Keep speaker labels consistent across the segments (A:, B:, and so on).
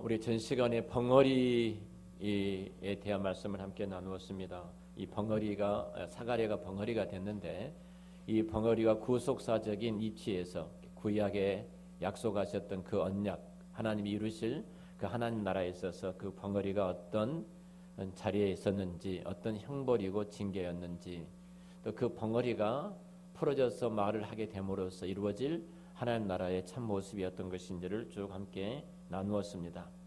A: 우리 전 시간에 벙어리에 대한 말씀을 함께 나누었습니다. 이 벙어리가 사가랴가 벙어리가 됐는데 이 벙어리가 구속사적인 이치에서 구약에 약속하셨던 그 언약, 하나님이 이루실 그 하나님 나라에 있어서 그 벙어리가 어떤 자리에 있었는지, 어떤 형벌이고 징계였는지, 또 그 벙어리가 풀어져서 말을 하게 됨으로써 이루어질 하나님 나라의 참 모습이 어떤 것인지를 쭉 함께 나누었습니다.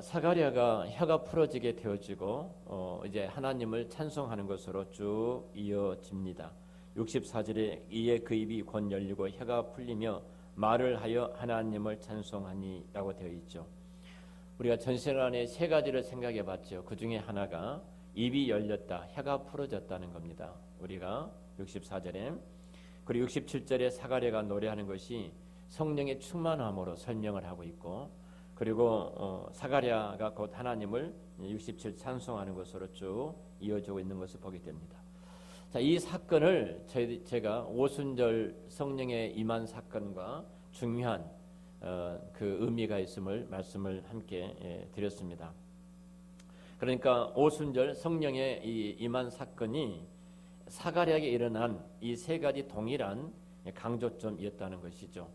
A: 사가랴가 혀가 풀어지게 되어지고 이제 하나님을 찬송하는 것으로 쭉 이어집니다. 64절에 이에 그 입이 곧 열리고 혀가 풀리며 말을 하여 하나님을 찬송하니라고 되어 있죠. 우리가 전시간에 세 가지를 생각해 봤죠. 그 중에 하나가 입이 열렸다, 혀가 풀어졌다는 겁니다. 우리가 64절에 그리고 67절에 사가랴가 노래하는 것이 성령의 충만함으로 설명을 하고 있고, 그리고 사가랴가 곧 하나님을 67 찬송하는 것으로 쭉 이어지고 있는 것을 보게 됩니다. 자, 이 사건을 제가 오순절 성령의 임한 사건과 중요한 그 의미가 있음을 말씀을 함께 드렸습니다. 그러니까 오순절 성령의 이 임한 사건이 사가랴에게 일어난 이 세 가지 동일한 강조점이었다는 것이죠.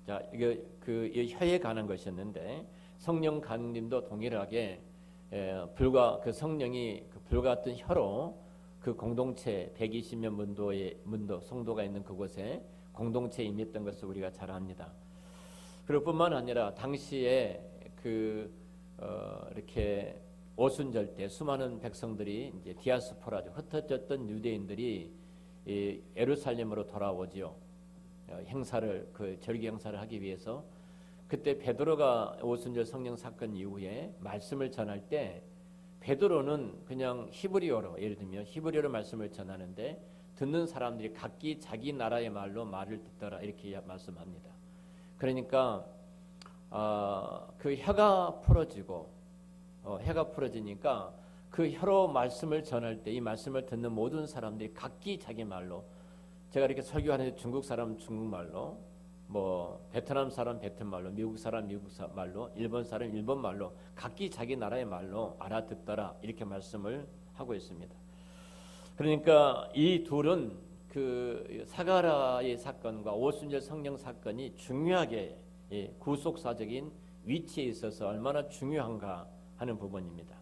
A: 자, 이거 그 혀에 관한 것이었는데 성령 강림도 동일하게 불과 그 성령이 그 불같은 혀로 그 공동체 120명 문도 성도가 있는 그곳에 공동체에 임했던 것을 우리가 잘 압니다. 그럴 뿐만 아니라 당시에 이렇게 오순절 때 수많은 백성들이 이제 디아스포라죠. 흩어졌던 유대인들이 예루살렘으로 돌아오지요. 행사를 그 절기 행사를 하기 위해서. 그때 베드로가 오순절 성령 사건 이후에 말씀을 전할 때 베드로는 그냥 히브리어로, 예를 들면 히브리어로 말씀을 전하는데 듣는 사람들이 각기 자기 나라의 말로 말을 듣더라 이렇게 말씀합니다. 그러니까 그 혀가 풀어지니까 그 혀로 말씀을 전할 때 이 말씀을 듣는 모든 사람들이 각기 자기 말로, 제가 이렇게 설교하는데 중국 사람 중국말로, 뭐 베트남 사람 베트남말로, 미국 사람 미국 말로, 일본 사람 일본말로 각기 자기 나라의 말로 알아듣더라 이렇게 말씀을 하고 있습니다. 그러니까 이 둘은 그 사가랴의 사건과 오순절 성령 사건이 중요하게 구속사적인 위치에 있어서 얼마나 중요한가 하는 부분입니다.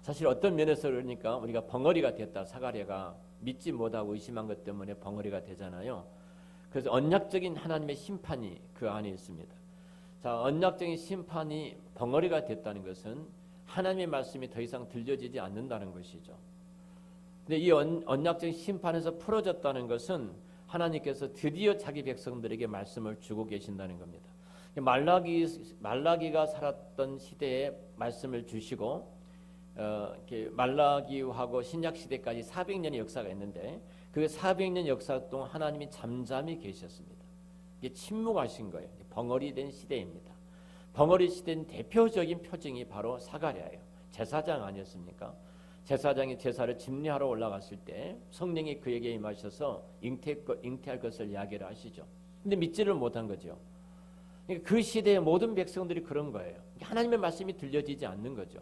A: 사실 어떤 면에서 그러니까 우리가 벙어리가 됐다, 사가랴가 믿지 못하고 의심한 것 때문에 벙어리가 되잖아요. 그래서 언약적인 하나님의 심판이 그 안에 있습니다. 자, 언약적인 심판이 벙어리가 됐다는 것은 하나님의 말씀이 더 이상 들려지지 않는다는 것이죠. 근데 이 언약적인 심판에서 풀어졌다는 것은 하나님께서 드디어 자기 백성들에게 말씀을 주고 계신다는 겁니다. 말라기가 살았던 시대에 말씀을 주시고 말라기하고 신약 시대까지 400년의 역사가 있는데 그 400년 역사 동안 하나님이 잠잠히 계셨습니다. 이게 침묵하신 거예요. 벙어리 된 시대입니다. 벙어리 시대는 대표적인 표징이 바로 사가랴예요. 제사장 아니었습니까? 제사장이 제사를 집례하러 올라갔을 때 성령이 그에게 임하셔서 잉태할 것을 이야기를 하시죠. 근데 믿지를 못한 거죠. 그 시대의 모든 백성들이 그런 거예요. 하나님의 말씀이 들려지지 않는 거죠.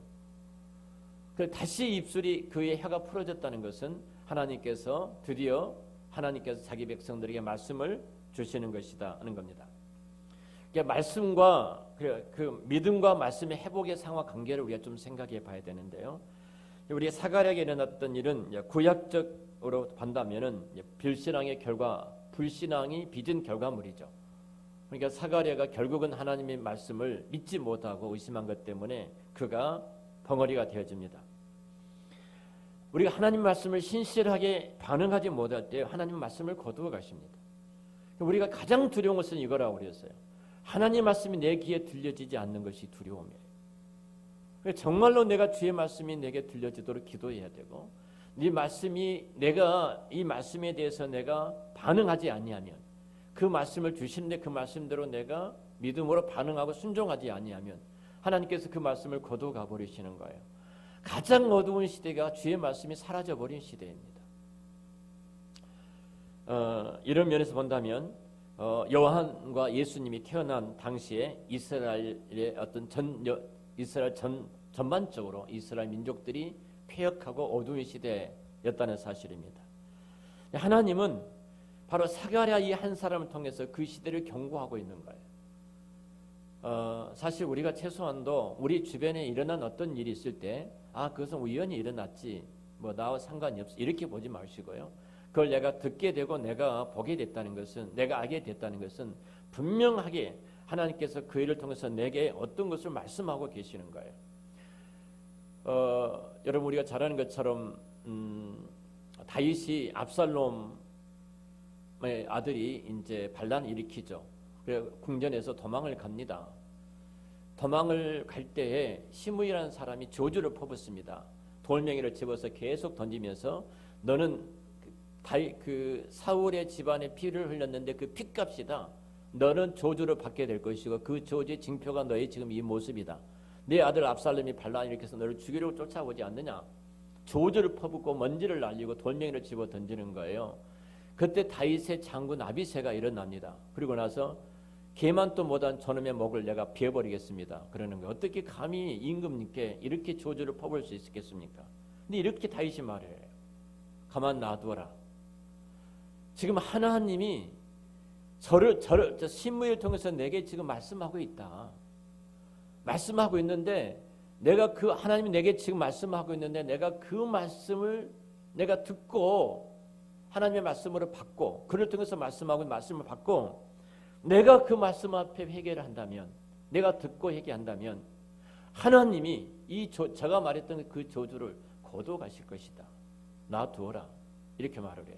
A: 다시 입술이 그의 혀가 풀어졌다는 것은 하나님께서 드디어 자기 백성들에게 말씀을 주시는 것이다 하는 겁니다. 말씀과 그 믿음과 말씀의 회복의 상하 관계를 우리가 좀 생각해 봐야 되는데요. 우리 사가랴에게 일어났던 일은 구약적으로 본다면은 불신앙이 빚은 결과물이죠. 그러니까 사가랴가 결국은 하나님의 말씀을 믿지 못하고 의심한 것 때문에 그가 벙어리가 되어집니다. 우리가 하나님 말씀을 신실하게 반응하지 못할 때 하나님 말씀을 거두어 가십니다. 우리가 가장 두려운 것은 이거라고 그랬어요. 하나님 말씀이 내 귀에 들려지지 않는 것이 두려움이에요. 정말로 내가 주의 말씀이 내게 들려지도록 기도해야 되고, 이 말씀에 대해서 내가 반응하지 아니하면, 그 말씀을 주시는데 그 말씀대로 내가 믿음으로 반응하고 순종하지 아니하면 하나님께서 그 말씀을 거두어 버리시는 거예요. 가장 어두운 시대가 주의 말씀이 사라져버린 시대입니다. 이런 면에서 본다면 요한과 예수님이 태어난 당시에 이스라엘의 이스라엘 전반적으로 이스라엘 민족들이 폐역하고 어두운 시대였다는 사실입니다. 하나님은 바로 사가랴 이 한 사람을 통해서 그 시대를 경고하고 있는 거예요. 사실 우리가 최소한도 우리 주변에 일어난 어떤 일이 있을 때 그것은 우연히 일어났지 뭐 나와 상관이 없어 이렇게 보지 마시고요. 그걸 내가 듣게 되고 내가 보게 됐다는 것은 내가 알게 됐다는 것은 분명하게 하나님께서 그 일을 통해서 내게 어떤 것을 말씀하고 계시는 거예요. 여러분 우리가 잘 아는 것처럼 다윗이 압살롬의 아들이 이제 반란을 일으키죠. 그래서 궁전에서 도망을 갑니다. 도망을 갈 때에 시므이라는 사람이 저주를 퍼붓습니다. 돌멩이를 집어서 계속 던지면서 너는 그 사울의 집안에 피를 흘렸는데 그 피값이다. 너는 저주를 받게 될 것이고 그 저주의 징표가 너의 지금 이 모습이다. 내 아들 압살롬이 반란을 일으켜서 너를 죽이려고 쫓아오지 않느냐. 저주를 퍼붓고 먼지를 날리고 돌멩이를 집어 던지는 거예요. 그때 다윗의 장군 아비새가 일어납니다. 그리고 나서 개만도 못한 저놈의 목을 내가 베어버리겠습니다. 그러는 거예요. 어떻게 감히 임금님께 이렇게 저주를 퍼부을 수 있겠습니까? 근데 이렇게 다윗이 말해요. 가만 놔두어라. 지금 하나님이 저를 신무를 통해서 내게 지금 말씀하고 있다. 말씀하고 있는데 내가 그 하나님이 내게 지금 말씀하고 있는데 내가 그 말씀을 내가 듣고 하나님의 말씀으로 받고 그를 통해서 말씀하고 말씀을 받고 내가 그 말씀 앞에 회개를 한다면 내가 듣고 회개한다면 하나님이 제가 말했던 그 저주를 거둬 가실 것이다. 놔두어라. 이렇게 말을 해요.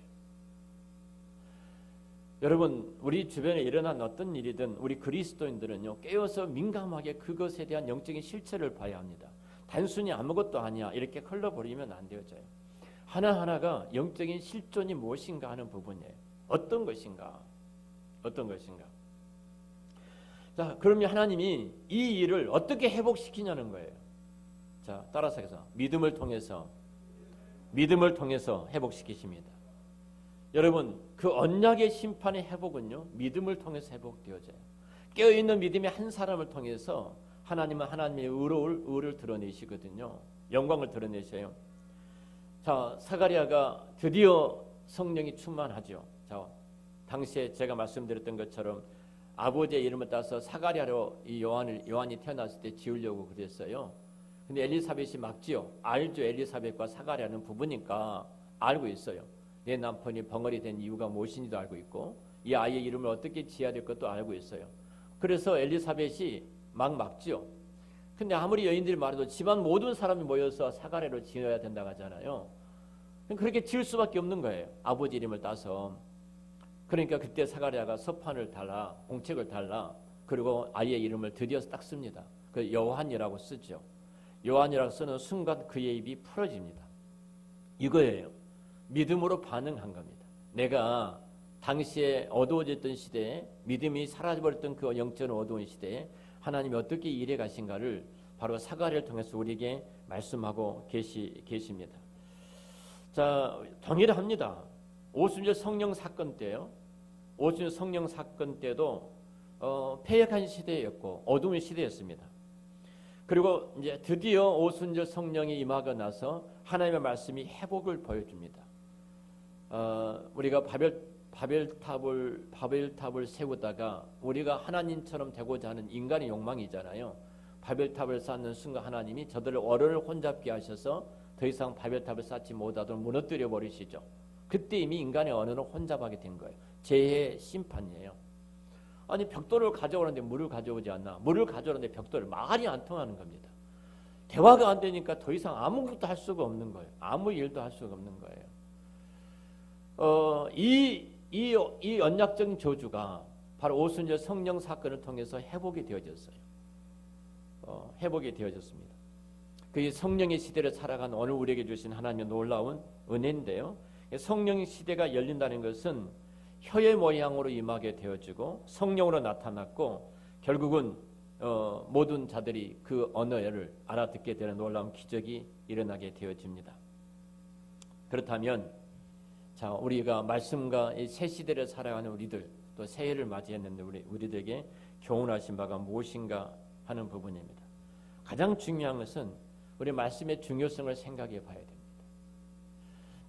A: 여러분 우리 주변에 일어난 어떤 일이든 우리 그리스도인들은요 깨어서 민감하게 그것에 대한 영적인 실체를 봐야 합니다. 단순히 아무것도 아니야 이렇게 흘러버리면 안 되어져요. 하나하나가 영적인 실존이 무엇인가 하는 부분이에요. 어떤 것인가. 자, 그러면 하나님이 이 일을 어떻게 회복시키냐는 거예요. 자, 따라서 해서 믿음을 통해서 회복시키십니다. 여러분 그 언약의 심판의 회복은요 믿음을 통해서 회복되어져요. 깨어있는 믿음의 한 사람을 통해서 하나님은 하나님의 의를 드러내시거든요. 영광을 드러내셔요. 자, 사가랴가 드디어 성령이 충만하죠. 자, 당시에 제가 말씀드렸던 것처럼 아버지의 이름을 따서 사가랴로 이 요한이 태어났을 때 지으려고 그랬어요. 근데 엘리사벳이 막지요. 알죠. 엘리사벳과 사가랴는 부부니까 알고 있어요. 내 남편이 벙어리 된 이유가 무엇인지도 알고 있고 이 아이의 이름을 어떻게 지어야 될 것도 알고 있어요. 그래서 엘리사벳이 막 막지요. 근데 아무리 여인들이 말해도 집안 모든 사람이 모여서 사가랴로 지어야 된다고 하잖아요. 그렇게 지을 수밖에 없는 거예요. 아버지 이름을 따서. 그러니까 그때 사가랴가 서판을 달라, 공책을 달라, 그리고 아이의 이름을 드디어 딱 씁니다. 그 요한이라고 쓰죠. 요한이라고 쓰는 순간 그의 입이 풀어집니다. 이거예요. 믿음으로 반응한 겁니다. 내가 당시에 어두워졌던 시대에 믿음이 사라져버렸던 그 영적인 어두운 시대에 하나님이 어떻게 일해 가신가를 바로 사가랴를 통해서 우리에게 말씀하고 계십니다. 자, 동일합니다. 오순절 성령 사건 때요. 오순절 성령 사건 때도 패역한 시대였고 어두운 시대였습니다. 그리고 이제 드디어 오순절 성령이 임하고 나서 하나님의 말씀이 회복을 보여줍니다. 우리가 바벨탑을 세우다가 우리가 하나님처럼 되고자 하는 인간의 욕망이잖아요. 바벨탑을 쌓는 순간 하나님이 저들을 어른을 혼잡게 하셔서 더 이상 바벨탑을 쌓지 못하도록 무너뜨려 버리시죠. 그때 이미 인간의 언어는 혼잡하게 된 거예요. 재해 심판이에요. 아니 벽돌을 가져오는데 물을 가져오지 않나. 물을 가져오는데 벽돌을 말이 안 통하는 겁니다. 대화가 안 되니까 더 이상 아무것도 할 수가 없는 거예요. 아무 일도 할 수가 없는 거예요. 이 언약적인 저주가 바로 오순절 성령 사건을 통해서 회복이 되어졌어요. 회복이 되어졌습니다. 그 성령의 시대를 살아가는 오늘 우리에게 주신 하나님의 놀라운 은혜인데요. 성령의 시대가 열린다는 것은 혀의 모양으로 임하게 되어지고 성령으로 나타났고 결국은 모든 자들이 그 언어를 알아듣게 되는 놀라운 기적이 일어나게 되어집니다. 그렇다면 자, 우리가 말씀과 이 새 시대를 살아가는 우리들 또 또 새해를 맞이했는데 우리들에게 교훈하신 바가 무엇인가 하는 부분입니다. 가장 중요한 것은 우리 말씀의 중요성을 생각해 봐야 됩니다.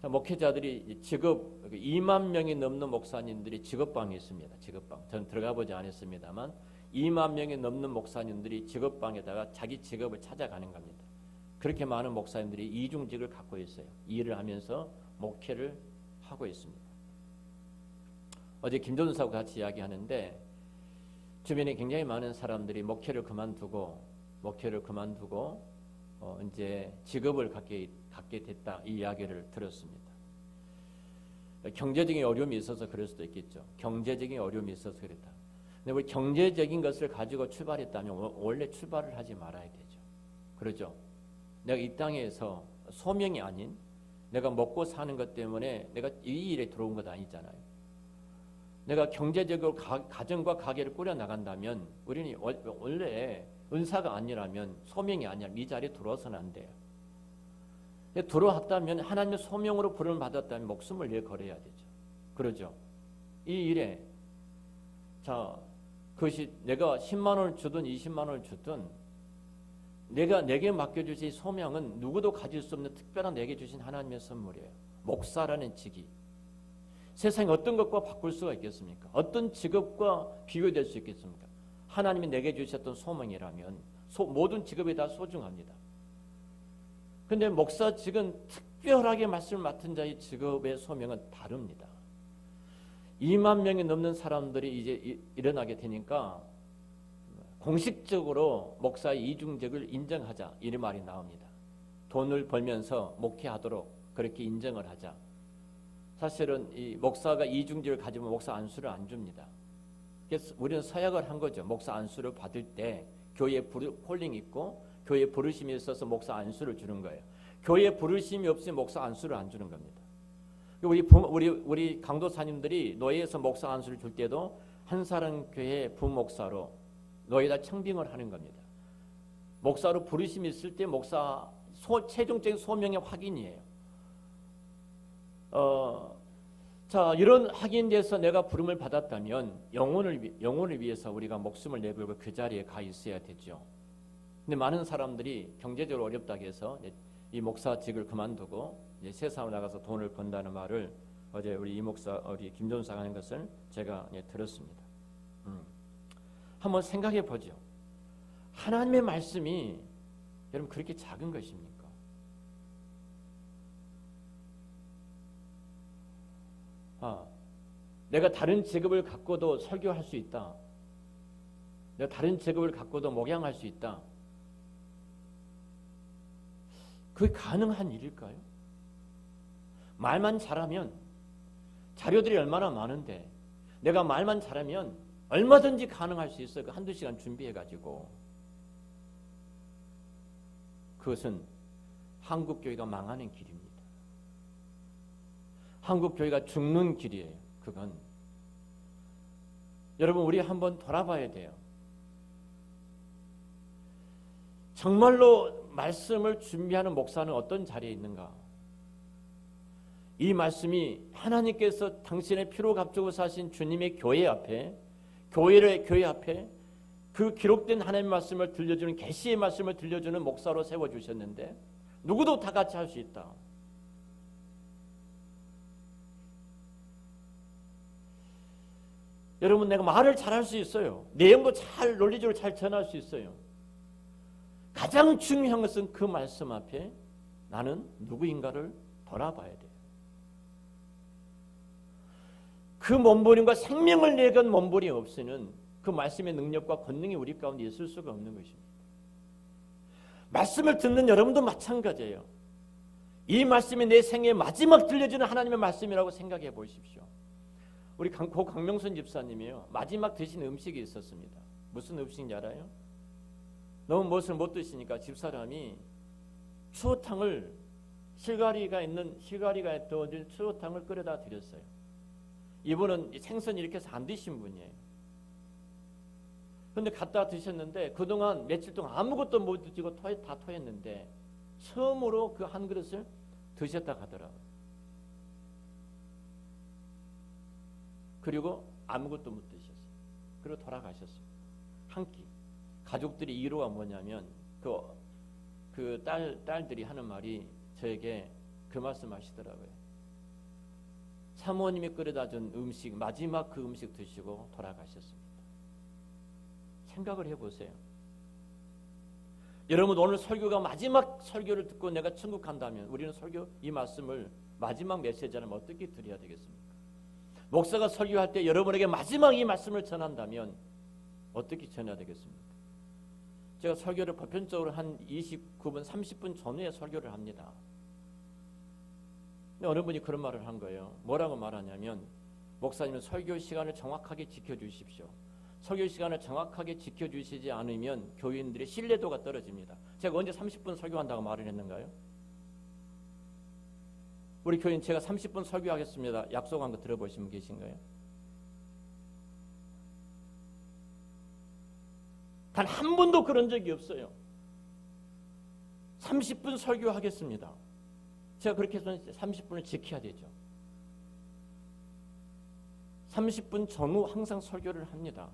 A: 자, 목회자들이 직업 2만 명이 넘는 목사님들이 직업방이 있습니다. 직업방. 저는 들어가 보지 않았습니다만 2만 명이 넘는 목사님들이 직업방에다가 자기 직업을 찾아가는 겁니다. 그렇게 많은 목사님들이 이중직을 갖고 있어요. 일을 하면서 목회를 하고 있습니다. 어제 김전사하고 같이 이야기하는데 주변에 굉장히 많은 사람들이 목회를 그만두고 이제 직업을 갖게 됐다 이 이야기를 들었습니다. 경제적인 어려움이 있어서 그럴 수도 있겠죠. 경제적인 어려움이 있어서 그랬다. 근데 우리 경제적인 것을 가지고 출발했다면 원래 출발을 하지 말아야 되죠. 그러죠. 내가 이 땅에서 소명이 아닌 내가 먹고 사는 것 때문에 내가 이 일에 들어온 것 아니잖아요. 내가 경제적으로 가정과 가게를 꾸려 나간다면 우리는 원래 은사가 아니라면 소명이 아니라면 이 자리에 들어와서는 안 돼요. 들어왔다면 하나님의 소명으로 부름을 받았다면 목숨을 내걸어야 되죠. 그러죠. 이 일에 자 그것이 내가 10만 원을 주든 20만 원을 주든 내게 맡겨주신 소명은 누구도 가질 수 없는 특별한 내게 주신 하나님의 선물이에요. 목사라는 직이 세상에 어떤 것과 바꿀 수가 있겠습니까? 어떤 직업과 비교될 수 있겠습니까? 하나님이 내게 주셨던 소명이라면 모든 직업이 다 소중합니다. 그런데 목사직은 특별하게 말씀을 맡은 자의 직업의 소명은 다릅니다. 2만 명이 넘는 사람들이 이제 일어나게 되니까 공식적으로 목사의 이중직을 인정하자 이런 말이 나옵니다. 돈을 벌면서 목회하도록 그렇게 인정을 하자. 사실은 이 목사가 이중직을 가지면 목사 안수를 안 줍니다. 그래서 우리는 서약을 한 거죠. 목사 안수를 받을 때 교회에 폴링이 있고 교회에 부르심이 있어서 목사 안수를 주는 거예요. 교회에 부르심이 없으면 목사 안수를 안 주는 겁니다. 우리 강도사님들이 노예에서 목사 안수를 줄 때도 한 사람 교회 부목사로 노예다 청빙을 하는 겁니다. 목사로 부르심이 있을 때 목사 최종적인 소명의 확인이에요. 자 이런 확인돼서 내가 부름을 받았다면 영혼을 위해서 우리가 목숨을 내걸고 그 자리에 가 있어야 되죠. 근데 많은 사람들이 경제적으로 어렵다고 해서 이 목사직을 그만두고 이제 세상으로 나가서 돈을 번다는 말을 어제 우리 김전사가 하는 것을 제가 들었습니다. 한번 생각해 보죠. 하나님의 말씀이 여러분 그렇게 작은 것입니까? 내가 다른 직업을 갖고도 설교할 수 있다. 내가 다른 직업을 갖고도 목양할 수 있다. 그게 가능한 일일까요? 말만 잘하면 자료들이 얼마나 많은데 내가 말만 잘하면 얼마든지 가능할 수 있어요. 한두 시간 준비해가지고. 그것은 한국교회가 망하는 길입니다. 한국교회가 죽는 길이에요. 그건 여러분 우리 한번 돌아봐야 돼요. 정말로 말씀을 준비하는 목사는 어떤 자리에 있는가? 이 말씀이 하나님께서 당신의 피로 값주고 사신 주님의 교회 앞에 교회 앞에 그 기록된 하나님의 말씀을 들려주는 계시의 말씀을 들려주는 목사로 세워주셨는데 누구도 다 같이 할 수 있다. 여러분 내가 말을 잘할 수 있어요. 내용도 잘 논리적으로 잘 전할 수 있어요. 가장 중요한 것은 그 말씀 앞에 나는 누구인가를 돌아봐야 돼요. 그 몸부림과 생명을 내건 몸부림 없이는 그 말씀의 능력과 권능이 우리 가운데 있을 수가 없는 것입니다. 말씀을 듣는 여러분도 마찬가지예요. 이 말씀이 내 생애의 마지막 들려주는 하나님의 말씀이라고 생각해 보십시오. 우리 고 강명순 집사님이요. 마지막 드신 음식이 있었습니다. 무슨 음식인지 알아요? 너무 무엇을 못 드시니까 집사람이 추어탕을 실가리가 떠준 추어탕을 끓여다 드렸어요. 이분은 생선 이렇게 해서 안 드신 분이에요. 그런데 갖다 드셨는데 그동안 며칠 동안 아무것도 못 드시고 다 토했는데 처음으로 그 한 그릇을 드셨다 하더라고요. 그리고 아무것도 못 드셨어요. 그리고 돌아가셨어요. 한 끼. 가족들이 이유가 뭐냐면 딸들이 하는 말이 저에게 그 말씀하시더라고요. 사모님이 끓여다 준 음식, 마지막 그 음식 드시고 돌아가셨습니다. 생각을 해보세요. 여러분, 오늘 설교가 마지막 설교를 듣고 내가 천국 간다면 우리는 설교 이 말씀을 마지막 메시지는 어떻게 드려야 되겠습니까? 목사가 설교할 때 여러분에게 마지막 이 말씀을 전한다면 어떻게 전해야 되겠습니까? 제가 설교를 보편적으로 한 29분, 30분 전후에 설교를 합니다. 근데 어느 분이 그런 말을 한 거예요. 뭐라고 말하냐면, 목사님은 설교 시간을 정확하게 지켜주십시오. 설교 시간을 정확하게 지켜주시지 않으면 교인들의 신뢰도가 떨어집니다. 제가 언제 30분 설교한다고 말을 했는가요? 우리 교인 제가 30분 설교하겠습니다. 약속한 거 들어보신 분 계신가요? 단 한 번도 그런 적이 없어요. 30분 설교하겠습니다. 제가 그렇게 해서 30분을 지켜야 되죠. 30분 전후 항상 설교를 합니다.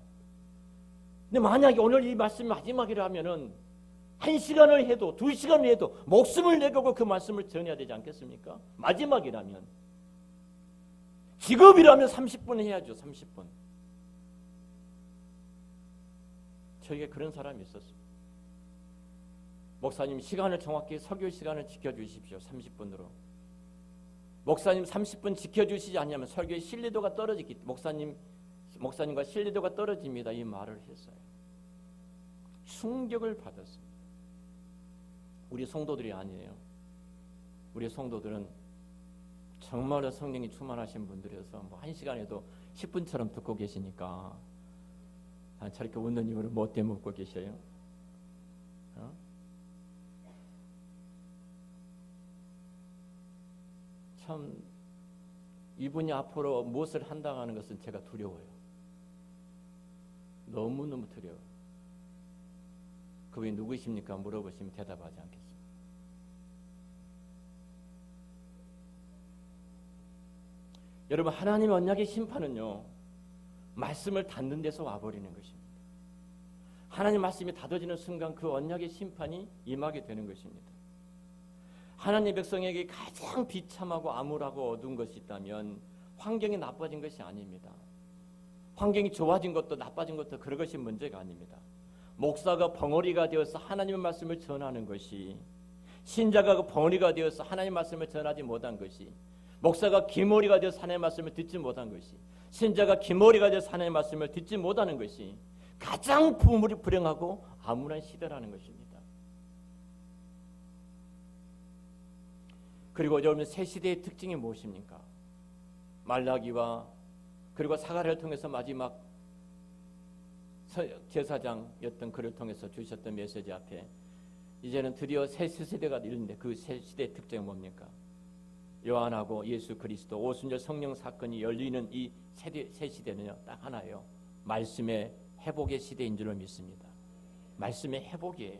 A: 근데 만약에 오늘 이 말씀이 마지막이라 하면은 1시간을 해도 2시간을 해도 목숨을 내걸고 그 말씀을 전해야 되지 않겠습니까? 마지막이라면. 직업이라면 30분 해야죠. 30분. 저에게 그런 사람이 있었습니다. 목사님, 시간을 정확히 설교 시간을 지켜주십시오. 30분으로. 목사님 30분 지켜주시지 않냐면 설교의 신뢰도가 떨어지기, 목사님과 신뢰도가 떨어집니다. 이 말을 했어요. 충격을 받았습니다. 우리 성도들이 아니에요. 우리 성도들은 정말로 성령이 충만하신 분들이어서 뭐 1시간에도 10분처럼 듣고 계시니까 저렇게 웃는 이유를 뭐 때문에 웃고 계셔요? 참 이분이 앞으로 무엇을 한다는 것은 제가 두려워요. 너무너무 두려워요. 그분이 누구십니까? 물어보시면 대답하지 않겠습니다. 여러분, 하나님의 언약의 심판은요, 말씀을 닫는 데서 와버리는 것입니다. 하나님 말씀이 닫아지는 순간 그 언약의 심판이 임하게 되는 것입니다. 하나님 백성에게 가장 비참하고 암울하고 어두운 것이 있다면 환경이 나빠진 것이 아닙니다. 환경이 좋아진 것도 나빠진 것도 그런 것이 문제가 아닙니다. 목사가 벙어리가 되어서 하나님의 말씀을 전하는 것이, 신자가 그 벙어리가 되어서 하나님의 말씀을 전하지 못한 것이, 목사가 기머리가 되어서 하나님의 말씀을 듣지 못한 것이, 신자가 기머리가 되어서 하나님의 말씀을 듣지 못하는 것이 가장 불행하고 암울한 시대라는 것입니다. 그리고 여러분, 새 시대의 특징이 무엇입니까? 말라기와 그리고 사가랴를 통해서 마지막 제사장이었던 그를 통해서 주셨던 메시지 앞에 이제는 드디어 새 시대가 이르는데 그 새 시대의 특징은 뭡니까? 요한하고 예수 그리스도 오순절 성령 사건이 열리는 이 새 시대는요, 딱 하나예요. 말씀의 회복의 시대인 줄로 믿습니다. 말씀의 회복이에요.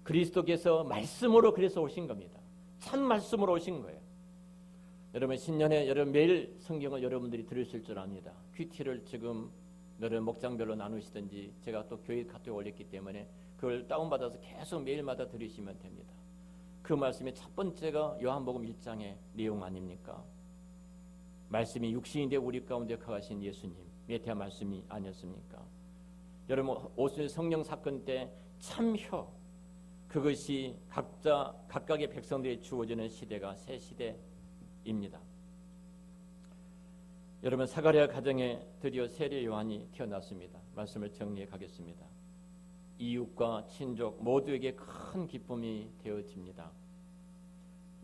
A: 그리스도께서 말씀으로 그래서 오신 겁니다. 참 말씀으로 오신 거예요. 여러분, 신년에 여러분 매일 성경을 여러분들이 들으실 줄 압니다. 큐티를 지금 여러분 목장별로 나누시든지, 제가 또 교회 카톡에 올렸기 때문에 그걸 다운받아서 계속 매일마다 들으시면 됩니다. 그 말씀의 첫 번째가 요한복음 1장의 내용 아닙니까? 말씀이 육신이 되어 우리 가운데 거하신 예수님에 대한 말씀이 아니었습니까? 여러분, 오순절 성령 사건 때 참혀, 그것이 각각의 백성들이 주어지는 시대가 새 시대입니다. 여러분, 사가랴 가정에 드디어 세례 요한이 태어났습니다. 말씀을 정리해 가겠습니다. 이웃과 친족 모두에게 큰 기쁨이 되어집니다.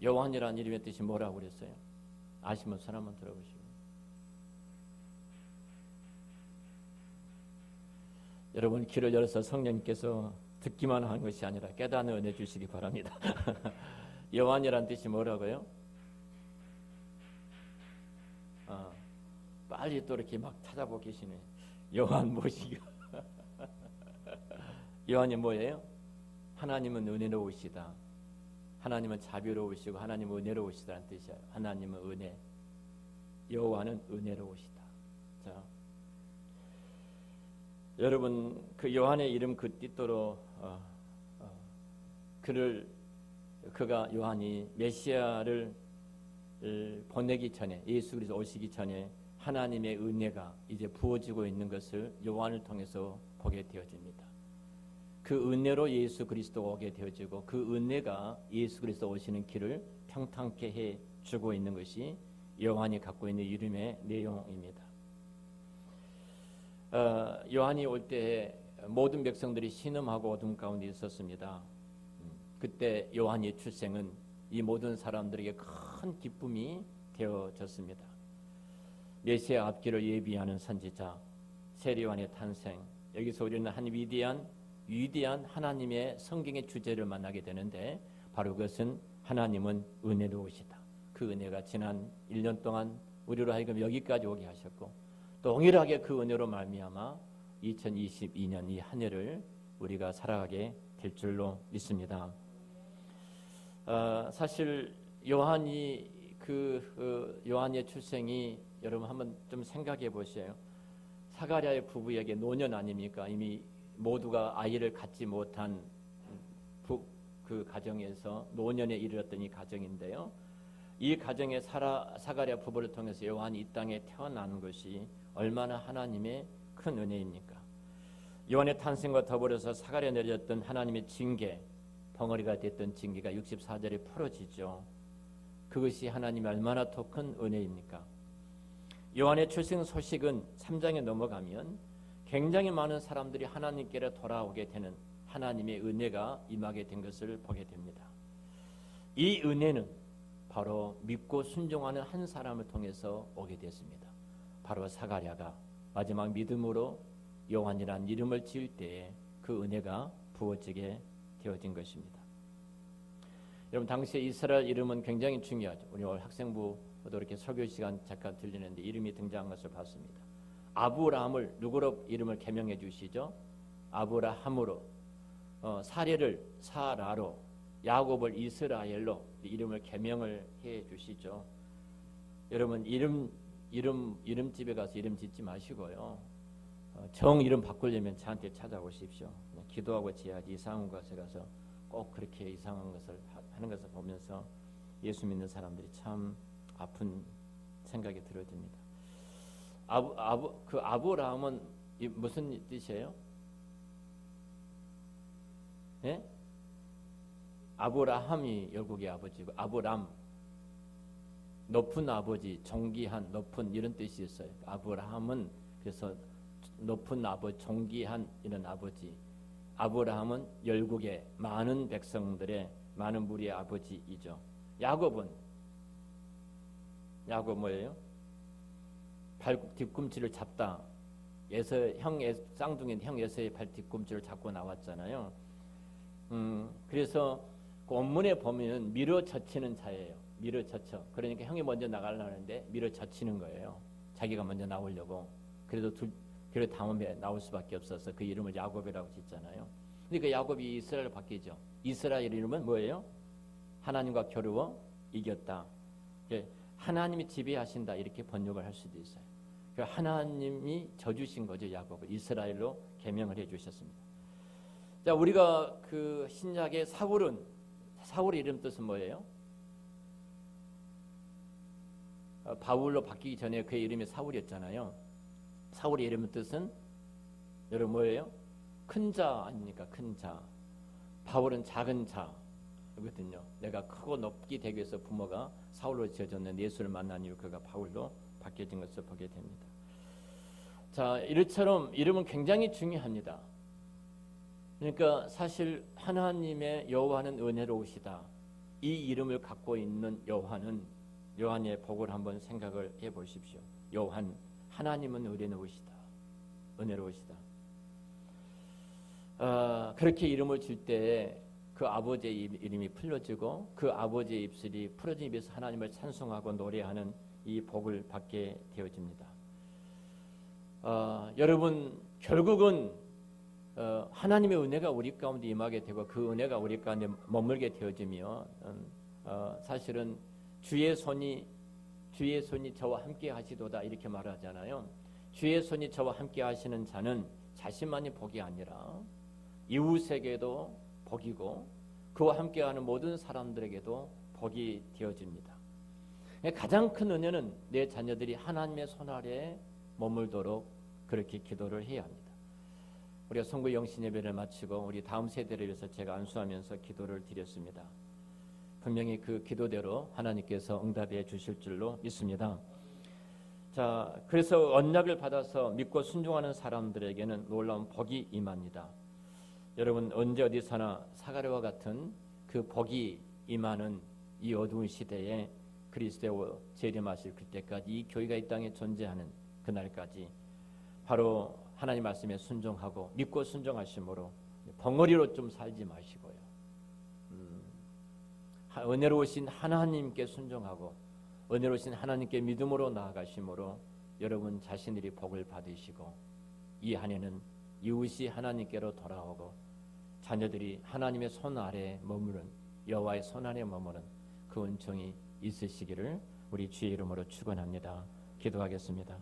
A: 요한이라는 이름의 뜻이 뭐라고 그랬어요? 아시면 손 한번 들어보시고. 여러분, 귀를 열어서 성령님께서 듣기만 하는 것이 아니라 깨닫는 은혜 주시기 바랍니다. 요한이라는 뜻이 뭐라고요? 빨리 또 이렇게 막 찾아보고 계시네. 요한 뭐시가? 요한이 뭐예요? 하나님은 은혜로우시다. 하나님은 자비로우시고 하나님은 은혜로우시다는 뜻이에요. 하나님은 은혜, 여호와는 은혜로우시다. 자, 여러분 그 요한의 이름 그 뜻대로 그가 요한이 메시아를 보내기 전에, 예수 그리스도 오시기 전에 하나님의 은혜가 이제 부어지고 있는 것을 요한을 통해서 보게 되어집니다. 그 은혜로 예수 그리스도가 오게 되어지고 그 은혜가 예수 그리스도 오시는 길을 평탄케 해 주고 있는 것이 요한이 갖고 있는 이름의 내용입니다. 요한이 올 때 모든 백성들이 신음하고 어둠 가운데 있었습니다. 그때 요한의 출생은 이 모든 사람들에게 큰 기쁨이 되어졌습니다. 메시아 앞길을 예비하는 선지자 세례요한의 탄생, 여기서 우리는 한 위대한 하나님의 성경의 주제를 만나게 되는데 바로 그것은 하나님은 은혜로우시다. 그 은혜가 지난 1년 동안 우리로 하여금 여기까지 오게 하셨고 또 동일하게 그 은혜로 말미암아 2022년 이 한 해를 우리가 살아가게 될 줄로 믿습니다. 사실 요한이 요한의 출생이 여러분 한번 좀 생각해 보세요. 사가랴의 부부에게 노년 아닙니까? 이미 모두가 아이를 갖지 못한 그 가정에서 노년에 이르렀던 이 가정인데요. 이 가정에 사가랴 부부를 통해서 요한이 이 땅에 태어나는 것이 얼마나 하나님의 큰 은혜입니까? 요한의 탄생과 더불어서 사가랴에 내렸던 하나님의 징계, 덩어리가 됐던 징계가 64절에 풀어지죠. 그것이 하나님의 얼마나 더 큰 은혜입니까? 요한의 출생 소식은 3장에 넘어가면 굉장히 많은 사람들이 하나님께로 돌아오게 되는 하나님의 은혜가 임하게 된 것을 보게 됩니다. 이 은혜는 바로 믿고 순종하는 한 사람을 통해서 오게 됐습니다. 바로 사가랴가 마지막 믿음으로 요한이라는 이름을 지을 때에 그 은혜가 부어지게 되어진 것입니다. 여러분 당시에 이스라엘 이름은 굉장히 중요하죠. 우리 오늘 학생부도 이렇게 설교 시간 잠깐 들리는데 이름이 등장한 것을 봤습니다. 아브라함을 누구로 이름을 개명해 주시죠? 아브라함으로, 사례를 사라로, 야곱을 이스라엘로 이름을 개명을 해 주시죠. 여러분 이름집에 가서 이름 짓지 마시고요. 정 이름 바꾸려면 저한테 찾아오십시오. 기도하고 지어야지 이상한 곳에 가서 꼭 그렇게 이상한 것을 하는 것을 보면서 예수 믿는 사람들이 참 아픈 생각이 들어집니다. 그 아브라함은 무슨 뜻이에요? 예? 아브라함이 열국의 아버지고 아브람 높은 아버지, 존귀한, 높은 이런 뜻이 있어요. 아브라함은 그래서 높은 아버지, 존귀한 이런 아버지. 아브라함은 열국의 많은 백성들의 많은 무리의 아버지이죠. 야곱 뭐예요? 발 뒤꿈치를 잡다. 쌍둥이 형 에서의 발 뒤꿈치를 잡고 나왔잖아요. 그래서 그 원문에 보면 밀어젖히는 자예요. 밀어젖혀. 그러니까 형이 먼저 나가려는데 밀어젖히는 거예요. 자기가 먼저 나오려고. 그래도 다음에 나올 수밖에 없어서 그 이름을 야곱이라고 짓잖아요. 그러니까 야곱이 이스라엘로 바뀌죠. 이스라엘 이름은 뭐예요? 하나님과 겨루어 이겼다. 하나님이 지배하신다 이렇게 번역을 할 수도 있어요. 하나님이 져주신 거죠. 야곱을 이스라엘로 개명을 해주셨습니다. 자, 우리가 그 신약의 사울의 이름 뜻은 뭐예요? 바울로 바뀌기 전에 그의 이름이 사울이었잖아요. 사울의 이름 뜻은 여러분 뭐예요? 큰 자 아닙니까? 큰 자. 바울은 작은 자거든요. 내가 크고 높게 되기 위해서 부모가 사울로 지어졌는데 예수를 만난 이후 그가 바울로 바뀌어진 것을 보게 됩니다. 자, 이처럼 이름은 굉장히 중요합니다. 그러니까 사실 하나님의 여호와는 은혜로우시다. 이 이름을 갖고 있는 요한의 복을 한번 생각을 해보십시오. 요한, 하나님은 은혜로우시다. 그렇게 이름을 줄 때 그 아버지의 이름이 풀려지고 그 아버지의 입술이 풀어진 입에서 하나님을 찬송하고 노래하는 이 복을 받게 되어집니다. 여러분 결국은 하나님의 은혜가 우리 가운데 임하게 되고 그 은혜가 우리 가운데 머물게 되어지며 사실은 주의 손이 저와 함께 하시도다 이렇게 말하잖아요. 주의 손이 저와 함께 하시는 자는 자신만이 복이 아니라 이웃에게도 복이고 그와 함께하는 모든 사람들에게도 복이 되어집니다. 가장 큰 은혜는 내 자녀들이 하나님의 손 아래에 머물도록 그렇게 기도를 해야 합니다. 우리가 성부 영신 예배를 마치고 우리 다음 세대를 위해서 제가 안수하면서 기도를 드렸습니다. 분명히 그 기도대로 하나님께서 응답해 주실 줄로 믿습니다. 자, 그래서 언약을 받아서 믿고 순종하는 사람들에게는 놀라운 복이 임합니다. 여러분 언제 어디서나 사가랴와 같은 그 복이 임하는 이 어두운 시대에 그리스도의 재림하실 그때까지 이 교회가 이 땅에 존재하는 그날까지 바로 하나님 말씀에 순종하고 믿고 순종하심으로 벙어리로 좀 살지 마시고요. 은혜로우신 하나님께 순종하고 은혜로우신 하나님께 믿음으로 나아가심으로 여러분 자신들이 복을 받으시고 이 한 해는 이웃이 하나님께로 돌아오고 자녀들이 하나님의 손 아래에 머무른 여호와의 손 아래에 머무는 그 은총이 있으시기를 우리 주의 이름으로 축원합니다. 기도하겠습니다.